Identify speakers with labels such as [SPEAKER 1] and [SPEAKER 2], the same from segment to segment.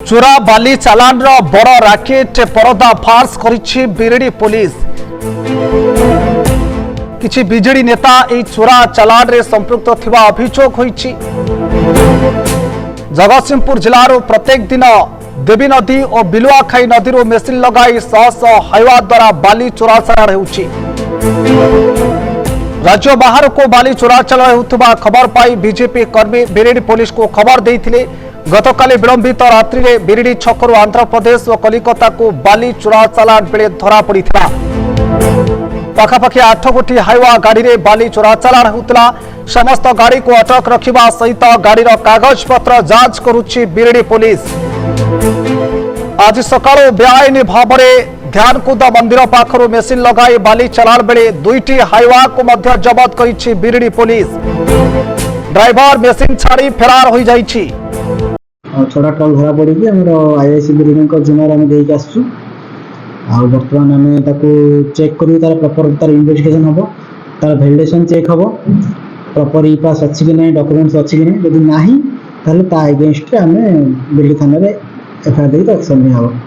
[SPEAKER 1] चोरा बाली चालान बड़ राकेट परदा फार्स करिछि बिरेडी पुलिस। किछि बीजेडी नेता ए चोरा चालान रे संपृक्त थिबा अभियोग होइछि। जगतसिंहपुर जिलार प्रत्येक दिन देवी नदी और बिलुआखाई नदी मेसिन लगाई शह शह हाइवा द्वारा बाली चोराचालान होउछि। राज्य बाहर को बाली चोराचालान होउथबा खबर पाई बीजेपी कर्मी बिरेडी पुलिस को खबर देइथिले। गतकाली विलंबित रात्रि में बिरिडी छकरू आंध्र प्रदेश और कलिकता को बाली चोराचालान बेले धरा पड़ा। पखापाखि 8 गोटी हाइवा गाड़ी में बाली चोराचालान होता। समस्त गाड़ी को अटक रखा सहित गाड़ी कागज पत्र जांच करुच्ची बिरिडी पुलिस। आज सकाळु बेआईन भाव में ध्यानकुद मंदिर पाखर मेसिन लगाई बाली चलाण बेले 2टी हाइवा को मध्य जबत करिछि बिरिडी पुलिस। ड्राइवर मेसिन छाड़ी फेरार हो जाइछि।
[SPEAKER 2] छड़ा ट्रक धरा पड़ी आईआईसी बिल्डिंग जिम्मेदार आम देके आसु। बर्तमान आम चेक कर तार प्रॉपर तार इन्वेस्टिगेशन हम तार वैलिडेशन चेक हम प्रॉपर ई पास अच्छी कि नहीं डॉक्यूमेंट्स अच्छी कि नहीं जब ना ता अगेंस्ट आम बिल्डी थाना एफआईआर देकर एक्शन नहीं हम।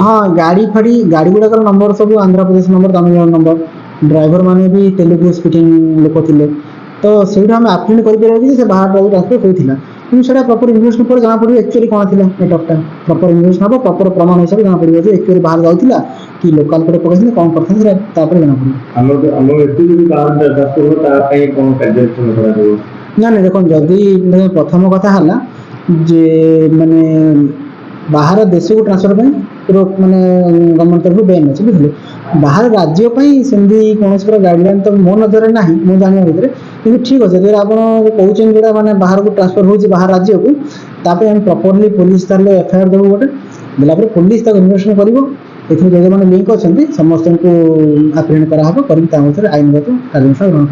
[SPEAKER 2] हाँ गाड़ी फाड़ी गाड़ी गुड़ाक नंबर सब Andhra Pradesh number Tamil Nadu number driver माने भी तेलुगु स्पीकिंग लोक थे तो से आप्रिंट कर बाहर ट्रांसफर होता कि प्रॉपर इन्वेस्टमेंट पर जना पड़े एक्चुअली कौन थी नेटवर्कटा प्रॉपर इन्वेस्ट हम प्रॉपर प्रमाण हिसाब से जना पड़े एक्चुअली बाहर जाऊला कि लोकाल पर पकड़ कौन करते जना पड़े ना ना देखो जदि प्रथम कथा है जे माने बाहर देश को ट्रांसफर माने गवर्नमेंट तरफ बैन अच्छे बुझे बाहर राज्य सेमती कौन गाइडलाइन तो मो नजर ना मो जाना भितर कि ठीक अच्छे जब आप कहते जोड़ा मैंने बाहर को ट्रांसफर हो बाहर राज्य को तापर हम प्रॉपर्ली पुलिस एफआईआर देव गोटे देलापर पुलिस इन्वेस्टिगेशन कर जो मैंने लिंक अच्छा समस्त को आप्रिहेंड कर आईनगत कार्यानुष्ठान ग्रहण कर।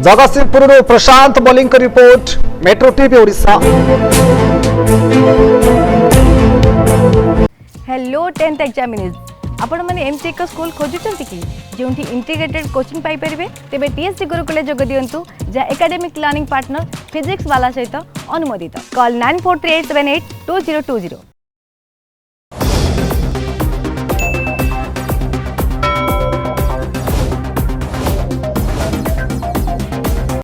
[SPEAKER 1] Jagatsinghpur Prashant Malik report metro TV Odisha.
[SPEAKER 3] Hello 10th examinees आपण मैंने एमती एक स्कूल खोजुचंती कि जोंठी इंटीग्रेटेड कोचिंग पाई परिबे तेबे टीएससी गुरुकुले जोग दियंतु जा एकेडमिक लर्निंग पार्टनर फिजिक्स वाला सहित अनुमोदित। कॉल 9438782020।